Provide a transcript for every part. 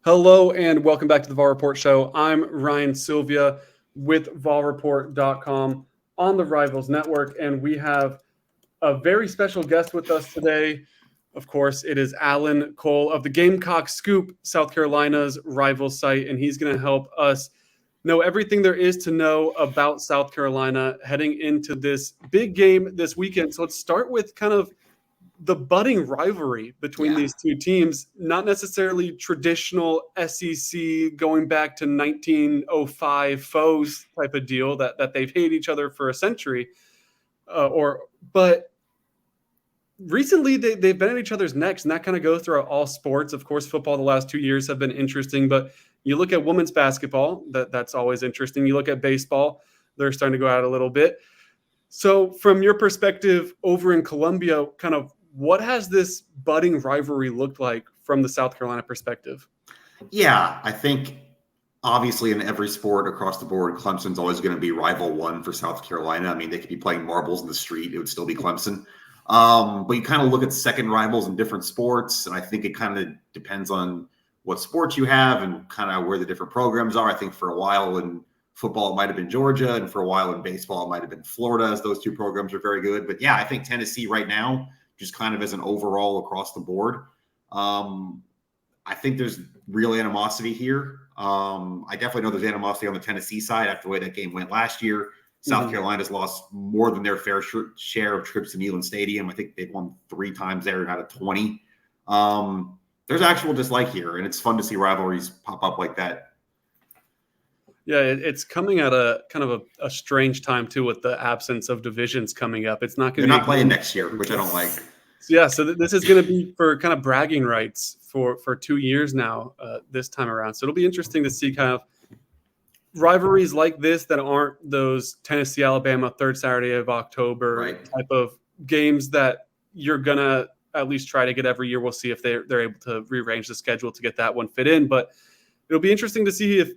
Hello and welcome back to the VolReport show. I'm Ryan Sylvia with VolReport.com on the Rivals Network, and we have a very special guest with us today. Of course, it is Alan Cole of the GamecockScoop, South Carolina's rival site, and he's going to help us know everything there is to know about South Carolina heading into this big game this weekend. So let's start with kind of the budding rivalry between these two teams, not necessarily traditional SEC going back to 1905 foes type of deal that they've hated each other for a century, but recently they've been at each other's necks, and that kind of goes throughout all sports. Of course, football the last 2 years have been interesting, but you look at women's basketball, that's always interesting. You look at baseball, they're starting to go out a little bit. So from your perspective over in Columbia, kind of what has this budding rivalry looked like from the South Carolina perspective? Yeah, I think obviously in every sport across the board, Clemson's always going to be rival one for South Carolina. I mean, they could be playing marbles in the street. It would still be Clemson. But you kind of look at second rivals in different sports, and I think it kind of depends on what sports you have and kind of where the different programs are. I think for a while in football, it might have been Georgia, and for a while in baseball, it might have been Florida, as those two programs are very good. But yeah, I think Tennessee right now, just kind of as an overall across the board. I think there's real animosity here. I definitely know there's animosity on the Tennessee side after the way that game went last year. South Carolina's lost more than their fair share of trips to Neyland Stadium. I think they've won 3 times there out of 20. There's actual dislike here, and it's fun to see rivalries pop up like that. Yeah, it's coming at a kind of a strange time too, with the absence of divisions coming up. It's not going to be. They're not playing next year, which I don't like. Yeah, so this is going to be for kind of bragging rights for 2 years now this time around. So it'll be interesting to see kind of rivalries like this that aren't those Tennessee, Alabama, third Saturday of October type of games that you're going to at least try to get every year. We'll see if they're able to rearrange the schedule to get that one fit in. But it'll be interesting to see if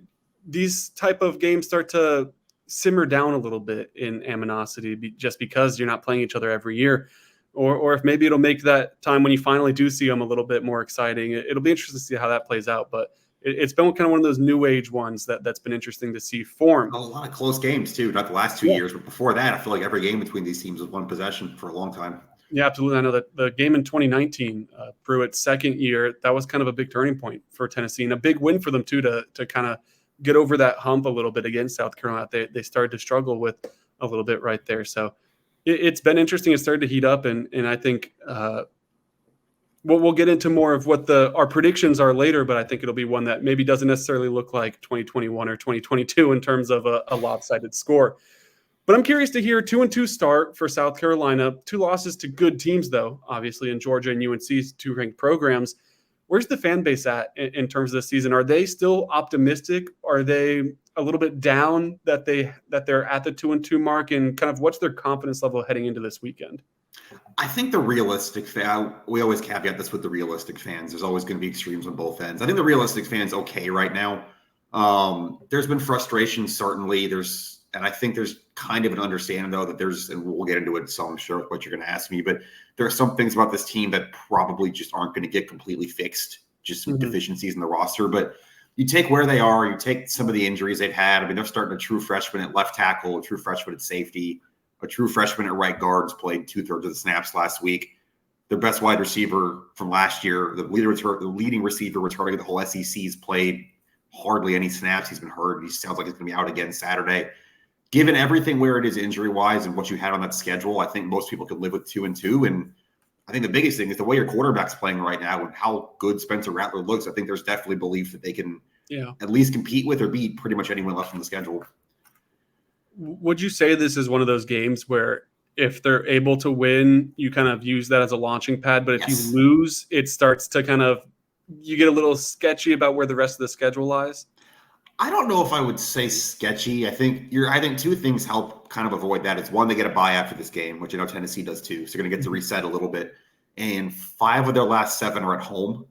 these type of games start to simmer down a little bit in animosity just because you're not playing each other every year. Or if maybe it'll make that time when you finally do see them a little bit more exciting. It'll be interesting to see how that plays out. But it's been kind of one of those new age ones that's been interesting to see form. A lot of close games, too. Not the last 2 years, but before that, I feel like every game between these teams was one possession for a long time. Yeah, absolutely. I know that the game in 2019, Pruitt's second year, that was kind of a big turning point for Tennessee and a big win for them, too, to kind of get over that hump a little bit against South Carolina. They started to struggle with a little bit right there. So it's been interesting. It started to heat up, and I think we'll get into more of what our predictions are later, but I think it'll be one that maybe doesn't necessarily look like 2021 or 2022 in terms of a lopsided score. But I'm curious to hear 2-2 start for South Carolina, 2 losses to good teams, though, obviously, in Georgia and UNC's 2 ranked programs. Where's the fan base at in terms of the season? Are they still optimistic? Are they a little bit down that they're at the 2-2 mark? And kind of what's their confidence level heading into this weekend? I think the realistic fan, we always caveat this with the realistic fans. There's always going to be extremes on both ends. I think the realistic fan's okay right now. There's been frustration, certainly. And I think there's kind of an understanding, though, that and we'll get into it, so I'm sure what you're going to ask me, but there are some things about this team that probably just aren't going to get completely fixed, just some deficiencies in the roster. But you take where they are, you take some of the injuries they've had. I mean, they're starting a true freshman at left tackle, a true freshman at safety, a true freshman at right guards played 2/3 of the snaps last week. Their best wide receiver from last year, the leading receiver returning the whole SEC's played hardly any snaps. He's been hurt. He sounds like he's going to be out again Saturday. Given everything where it is injury-wise and what you had on that schedule, I think most people could live with 2-2. And I think the biggest thing is the way your quarterback's playing right now and how good Spencer Rattler looks. I think there's definitely belief that they can at least compete with or beat pretty much anyone left on the schedule. Would you say this is one of those games where if they're able to win, you kind of use that as a launching pad, but if you lose, it starts to kind of – you get a little sketchy about where the rest of the schedule lies? I don't know if I would say sketchy. I think 2 things help kind of avoid that. It's one, they get a bye after this game, which I know Tennessee does too. So they're going to get to reset a little bit. And 5 of their last 7 are at home.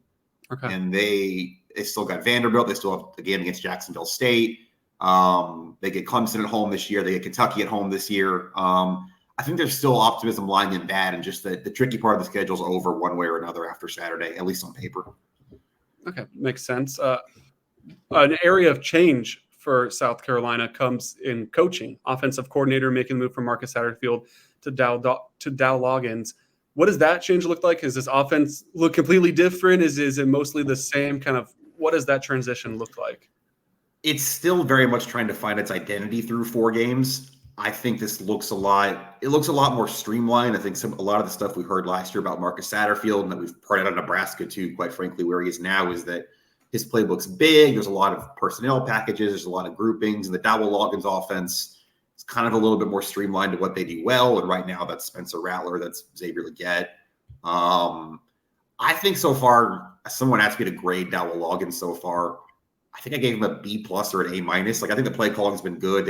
Okay. And they still got Vanderbilt. They still have the game against Jacksonville State. They get Clemson at home this year. They get Kentucky at home this year. I think there's still optimism lying in that, and just the tricky part of the schedule is over one way or another after Saturday, at least on paper. Okay, makes sense. An area of change for South Carolina comes in coaching. Offensive coordinator making the move from Marcus Satterfield to Dow Loggins. What does that change look like? Is this offense look completely different? Is it mostly the same kind of? What does that transition look like? It's still very much trying to find its identity through 4 games. I think this looks a lot. It looks a lot more streamlined. I think a lot of the stuff we heard last year about Marcus Satterfield and that we've heard out of Nebraska too, quite frankly, where he is now, is that his playbook's big. There's a lot of personnel packages. There's a lot of groupings, and the Dowell Loggins offense is kind of a little bit more streamlined to what they do well. And right now, that's Spencer Rattler, that's Xavier Legette. I think so far, someone asked me to grade Dowell Loggins so far. I think I gave him a B+ or an A-. Like, I think the play calling's been good.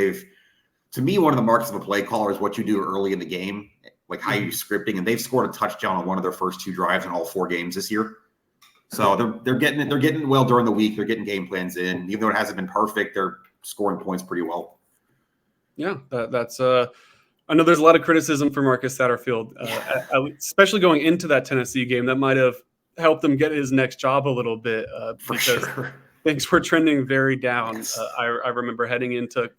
To me, one of the marks of a play caller is what you do early in the game, like how you scripting. And they've scored a touchdown on one of their first 2 drives in all 4 games this year. So they're getting it. They're getting well during the week. They're getting game plans in. Even though it hasn't been perfect, they're scoring points pretty well. Yeah, that's. I know there's a lot of criticism for Marcus Satterfield, especially going into that Tennessee game. That might have helped him get his next job a little bit For because sure. things were trending very down. Yes. I remember heading into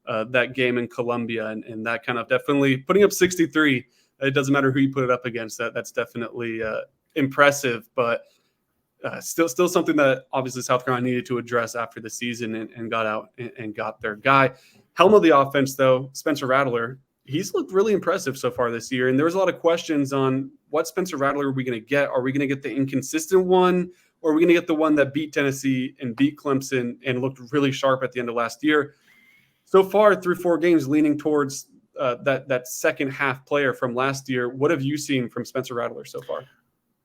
that game in Columbia, and that kind of definitely putting up 63. It doesn't matter who you put it up against. That's definitely impressive, but still something that obviously South Carolina needed to address after the season and got out and got their guy. Helm of the offense, though, Spencer Rattler. He's looked really impressive so far this year, and there was a lot of questions on what Spencer Rattler are we going to get. Are we going to get the inconsistent one, or are we going to get the one that beat Tennessee and beat Clemson and looked really sharp at the end of last year? So far, through 4 games, leaning towards that second half player from last year. What have you seen from Spencer Rattler so far?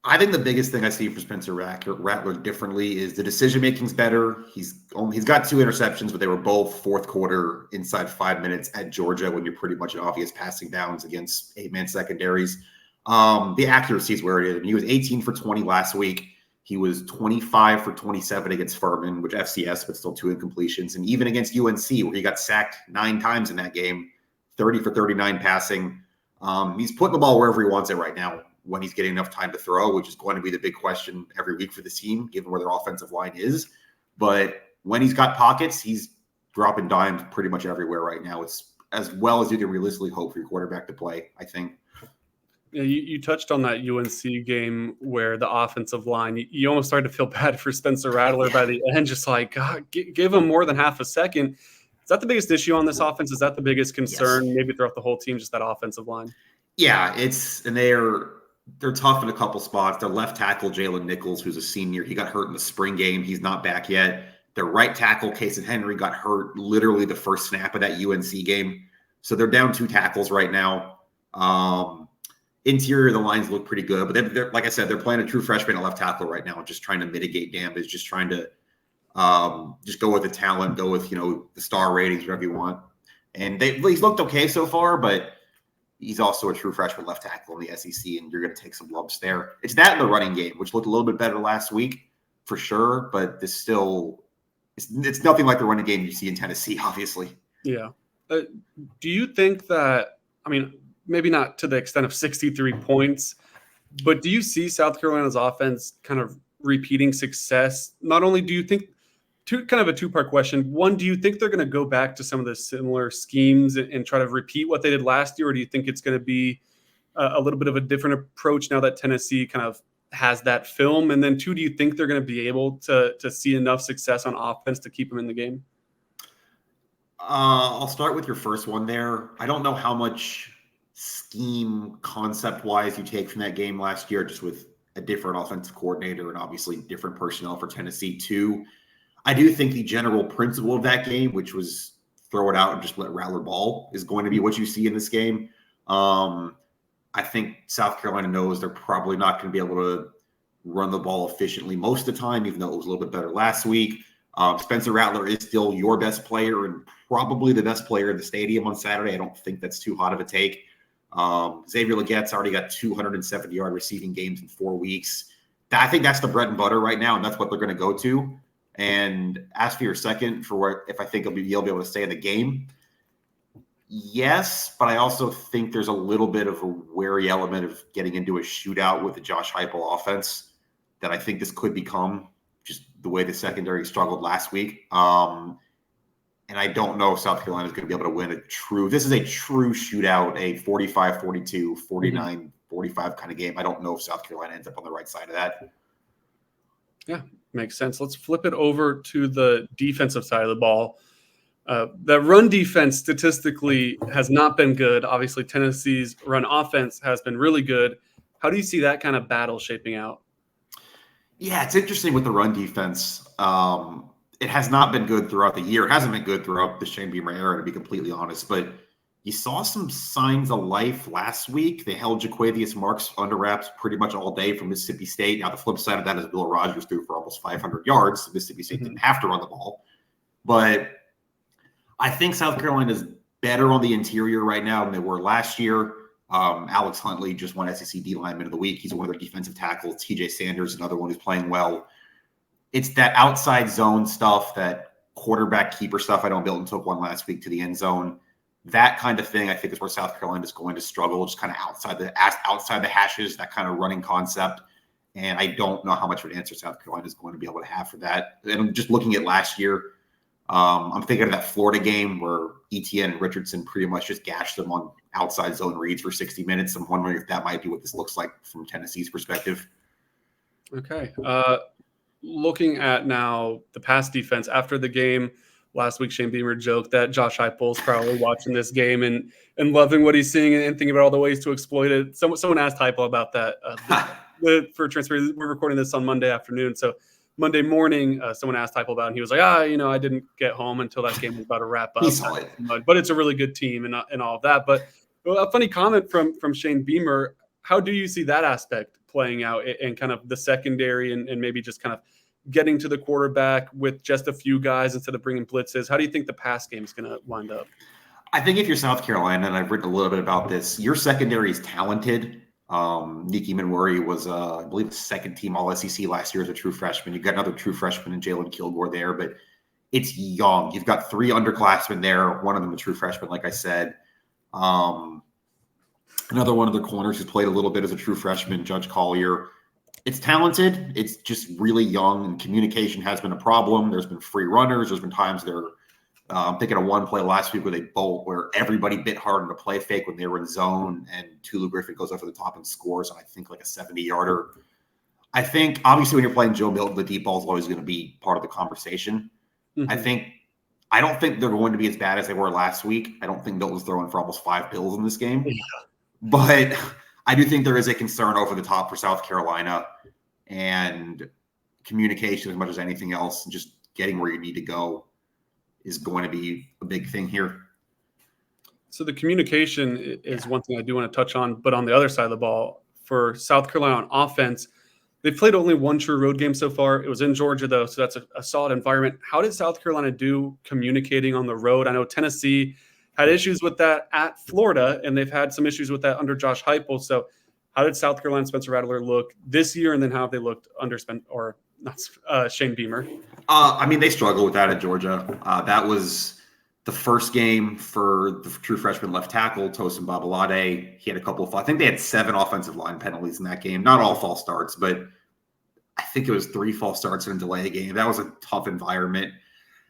I think the biggest thing I see for Spencer Rattler differently is the decision making's better. He's got 2 interceptions, but they were both fourth quarter inside 5 minutes at Georgia when you're pretty much an obvious passing downs against 8-man secondaries. The accuracy is where it is. I mean, he was 18 for 20 last week. He was 25 for 27 against Furman, which FCS, but still 2 incompletions. And even against UNC, where he got sacked 9 times in that game, 30 for 39 passing. He's putting the ball wherever he wants it right now, when he's getting enough time to throw, which is going to be the big question every week for this team, given where their offensive line is. But when he's got pockets, he's dropping dimes pretty much everywhere right now. It's as well as you can realistically hope for your quarterback to play, I think. Yeah, you touched on that UNC game where the offensive line, you almost started to feel bad for Spencer Rattler by the end, just like, God, give him more than half a second. Is that the biggest issue on this offense? Is that the biggest concern, maybe throughout the whole team, just that offensive line? Yeah, they're tough in a couple spots. Their left tackle, Jalen Nichols, who's a senior, he got hurt in the spring game. He's not back yet. Their right tackle, Casey Henry, got hurt literally the first snap of that UNC game. So they're down 2 tackles right now. Interior, the lines look pretty good. But they're like I said, they're playing a true freshman at left tackle right now, just trying to mitigate damage, just trying to just go with the talent, go with, the star ratings, whatever you want. And he's looked okay so far, but he's also a true freshman left tackle in the SEC, and you're going to take some lumps there. It's that in the running game, which looked a little bit better last week for sure, but it's nothing like the running game you see in Tennessee, obviously. Yeah. Do you think that, maybe not to the extent of 63 points, but do you see South Carolina's offense kind of repeating success? Not only do you think, kind of a 2-part question. One, do you think they're going to go back to some of the similar schemes and try to repeat what they did last year? Or do you think it's going to be a little bit of a different approach now that Tennessee kind of has that film? And then 2, do you think they're going to be able to see enough success on offense to keep them in the game? I'll start with your first one there. I don't know how much scheme concept-wise you take from that game last year, just with a different offensive coordinator and obviously different personnel for Tennessee too. I do think the general principle of that game, which was throw it out and just let Rattler ball, is going to be what you see in this game. I think South Carolina knows they're probably not going to be able to run the ball efficiently most of the time, even though it was a little bit better last week. Spencer Rattler is still your best player and probably the best player in the stadium on Saturday. I don't think that's too hot of a take. Xavier Legette's already got 270-yard receiving games in 4 weeks. I think that's the bread and butter right now, and that's what they're going to go to. And as for your second, if I think he'll be able to stay in the game, yes, but I also think there's a little bit of a wary element of getting into a shootout with the Josh Heupel offense that I think this could become just the way the secondary struggled last week. And I don't know if South Carolina is going to be able to win this is a true shootout, a 45-42, 49-45 kind of game. I don't know if South Carolina ends up on the right side of that. Yeah, makes sense. Let's flip it over to the defensive side of the ball. The run defense statistically has not been good. Obviously, Tennessee's run offense has been really good. How do you see that kind of battle shaping out? Yeah, it's interesting with the run defense. It has not been good throughout the year. It hasn't been good throughout the Shane Beamer era, to be completely honest. But you saw some signs of life last week. They held Jaquavius Marks under wraps pretty much all day from Mississippi State. Now, the flip side of that is Bill Rogers threw for almost 500 yards. Mississippi State didn't have to run the ball. But I think South Carolina is better on the interior right now than they were last year. Alex Huntley just won SEC D lineman of the week. He's one of their defensive tackles. TJ Sanders, another one who's playing well. It's that outside zone stuff, that quarterback keeper stuff. I know Milton took one last week to the end zone. That kind of thing, I think, is where South Carolina is going to struggle, just kind of outside the hashes, that kind of running concept. And I don't know how much of an answer South Carolina is going to be able to have for that. And I'm just looking at last year. I'm thinking of that Florida game where Etienne and Richardson pretty much just gashed them on outside zone reads for 60 minutes. I'm wondering if that might be what this looks like from Tennessee's perspective. Okay. Looking at now the pass defense after the game last week, Shane Beamer joked that Josh Heupel's probably watching this game and loving what he's seeing and thinking about all the ways to exploit it. Someone asked Heupel about that. For transparency, we're recording this on Monday afternoon, so Monday morning, someone asked Heupel about it, and he was like, I didn't get home until that game was about to wrap up. He saw it. But it's a really good team and all of that. But a funny comment from Shane Beamer. How do you see that aspect playing out and kind of the secondary and maybe just kind of getting to the quarterback with just a few guys instead of bringing blitzes? How do you think the pass game is going to wind up? I think if you're South Carolina, and I've written a little bit about this, your secondary is talented. Niki Manwuri was, I believe, the second team All-SEC last year as a true freshman. You've got another true freshman in Jalen Kilgore there, but it's young. You've got three underclassmen there, one of them a true freshman, like I said. Another one of their corners who's played a little bit as a true freshman, Judge Collier. It's talented. It's just really young, and communication has been a problem. There's been free runners. There's been times I'm thinking of one play last week where everybody bit hard on a play fake when they were in zone, and Tulu Griffin goes over the top and scores on, I think, like a 70-yarder. I think, obviously, when you're playing Joe Milton, the deep ball is always going to be part of the conversation. Mm-hmm. I don't think they're going to be as bad as they were last week. I don't think Milton's throwing for almost 5 pills in this game. Yeah. But I do think there is a concern over the top for South Carolina, and communication as much as anything else, and just getting where you need to go is going to be a big thing here. So the communication is one thing I do want to touch on, but on the other side of the ball, for South Carolina on offense, they've played only one true road game so far. It was in Georgia, though, so that's a solid environment. How did South Carolina do communicating on the road? I know Tennessee had issues with that at Florida, and they've had some issues with that under Josh Heupel. So how did South Carolina Spencer Rattler look this year, and then how have they looked under Shane Beamer? They struggled with that at Georgia. That was the first game for the true freshman left tackle, Tosin Babalade. He had a couple I think they had 7 offensive line penalties in that game. Not all false starts, but I think it was 3 false starts in a delay game. That was a tough environment.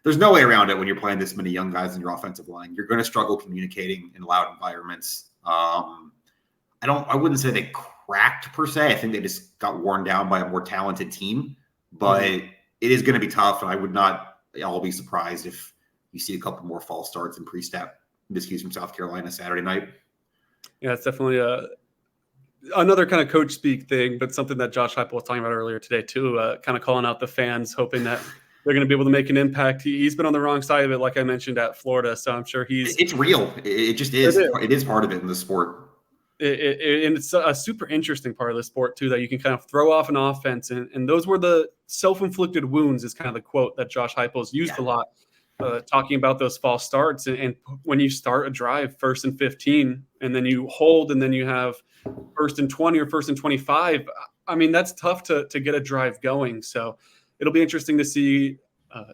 There's no way around it when you're playing this many young guys in your offensive line. You're going to struggle communicating in loud environments. I wouldn't say they cracked per se. I think they just got worn down by a more talented team, but it is going to be tough. And I would not all be surprised if you see a couple more false starts and pre-snap miscues from South Carolina Saturday night. Yeah, it's definitely another kind of coach speak thing, but something that Josh Heupel was talking about earlier today too, kind of calling out the fans, hoping that they're going to be able to make an impact. He's been on the wrong side of it, like I mentioned, at Florida. So I'm sure it's real. It just is. It is part of it in the sport. And it's a super interesting part of the sport too, that you can kind of throw off an offense. And those were the self-inflicted wounds is kind of the quote that Josh Heupel's used a lot, talking about those false starts. And when you start a drive 1st and 15, and then you hold, and then you have 1st and 20 or 1st and 25, that's tough to get a drive going. So it'll be interesting to see.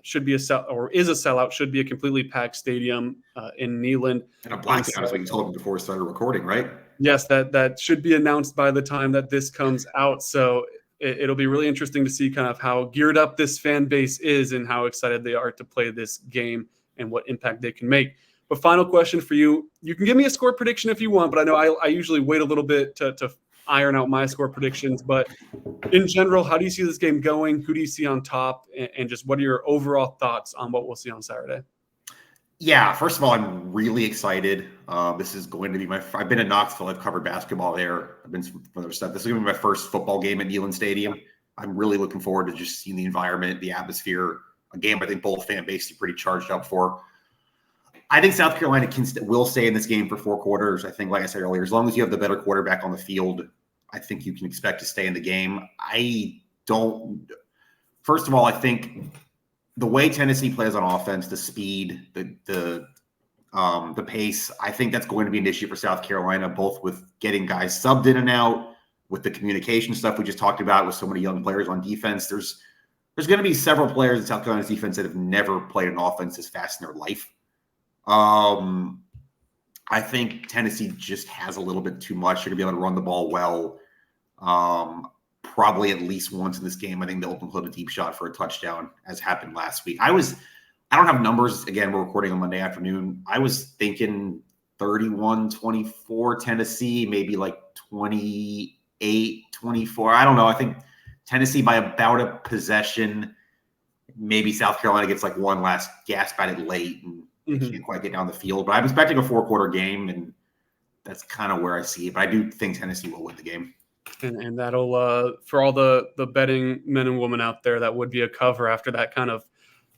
Should be is a sellout. Should be a completely packed stadium in Neyland. And a blackout, as we told them before we started recording, right? Yes, that should be announced by the time that this comes out. So it'll be really interesting to see kind of how geared up this fan base is and how excited they are to play this game and what impact they can make. But final question for you. You can give me a score prediction if you want, but I know I usually wait a little bit to iron out my score predictions. But in general, how do you see this game going? Who do you see on top? And just what are your overall thoughts on what we'll see on Saturday? Yeah, first of all, I'm really excited. This is going to be I've been in Knoxville. I've covered basketball there. I've been some other stuff. This is going to be my first football game at Neyland Stadium. I'm really looking forward to just seeing the environment, the atmosphere, a game I think both fan bases are pretty charged up for. I think South Carolina will stay in this game for 4 quarters. I think, like I said earlier, as long as you have the better quarterback on the field, I think you can expect to stay in the game. First of all, I think the way Tennessee plays on offense, the speed, the pace, I think that's going to be an issue for South Carolina, both with getting guys subbed in and out, with the communication stuff we just talked about with so many young players on defense. There's going to be several players in South Carolina's defense that have never played an offense this fast in their life. I think Tennessee just has a little bit too much. They're going to be able to run the ball well. Probably at least once in this game. I think they'll include a deep shot for a touchdown, as happened last week. I don't have numbers. Again, we're recording on Monday afternoon. I was thinking 31-24 Tennessee, maybe like 28-24. I don't know. I think Tennessee by about a possession. Maybe South Carolina gets like one last gasp at it late and they can't quite get down the field. But I'm expecting a 4-quarter game, and that's kind of where I see it. But I do think Tennessee will win the game. And that'll for all the betting men and women out there, that would be a cover after that kind of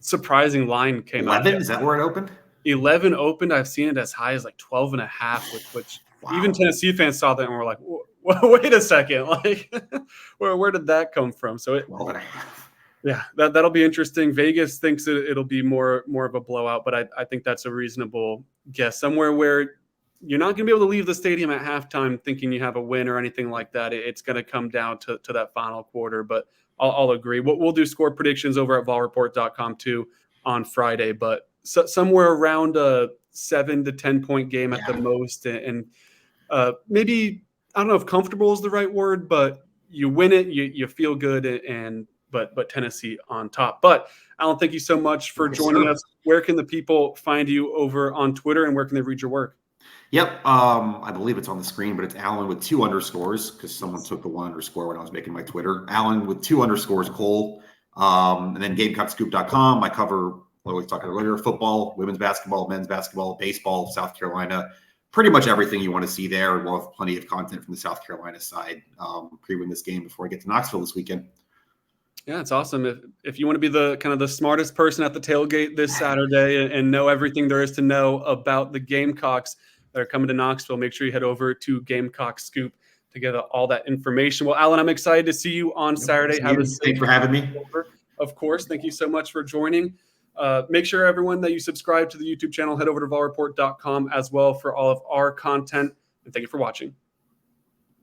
surprising line came 11? out. Is that where it opened? 11 opened. I've seen it as high as like 12.5, which wow. Even Tennessee fans saw that and were like, wait a second, like where did that come from? So 12.5. Yeah, that'll be interesting. Vegas thinks it'll be more of a blowout, but I think that's a reasonable guess. Somewhere where you're not going to be able to leave the stadium at halftime thinking you have a win or anything like that. It's going to come down to that final quarter, but I'll agree. We'll do score predictions over at VolReport.com too on Friday, but somewhere around a 7 to 10 point game at the most. And maybe, I don't know if comfortable is the right word, but you win it, you feel good, but Tennessee on top. But Alan, thank you so much for joining us. Where can the people find you over on Twitter, and where can they read your work? Yep. I believe it's on the screen, but it's Alan with 2 underscores because someone took the 1 underscore when I was making my Twitter. Alan with 2 underscores, Cole. And then GamecockScoop.com. I cover what we were talking earlier: football, women's basketball, men's basketball, baseball, South Carolina. Pretty much everything you want to see there. We'll have plenty of content from the South Carolina side previewing this game before I get to Knoxville this weekend. Yeah, it's awesome. If you want to be the kind of the smartest person at the tailgate this Saturday and know everything there is to know about the Gamecocks that are coming to Knoxville, make sure you head over to Gamecock Scoop to get all that information. Well, Alan, I'm excited to see you on Saturday. Thanks for having me. Of course. Thank you so much for joining. Make sure, everyone, that you subscribe to the YouTube channel. Head over to VolReport.com as well for all of our content. And thank you for watching.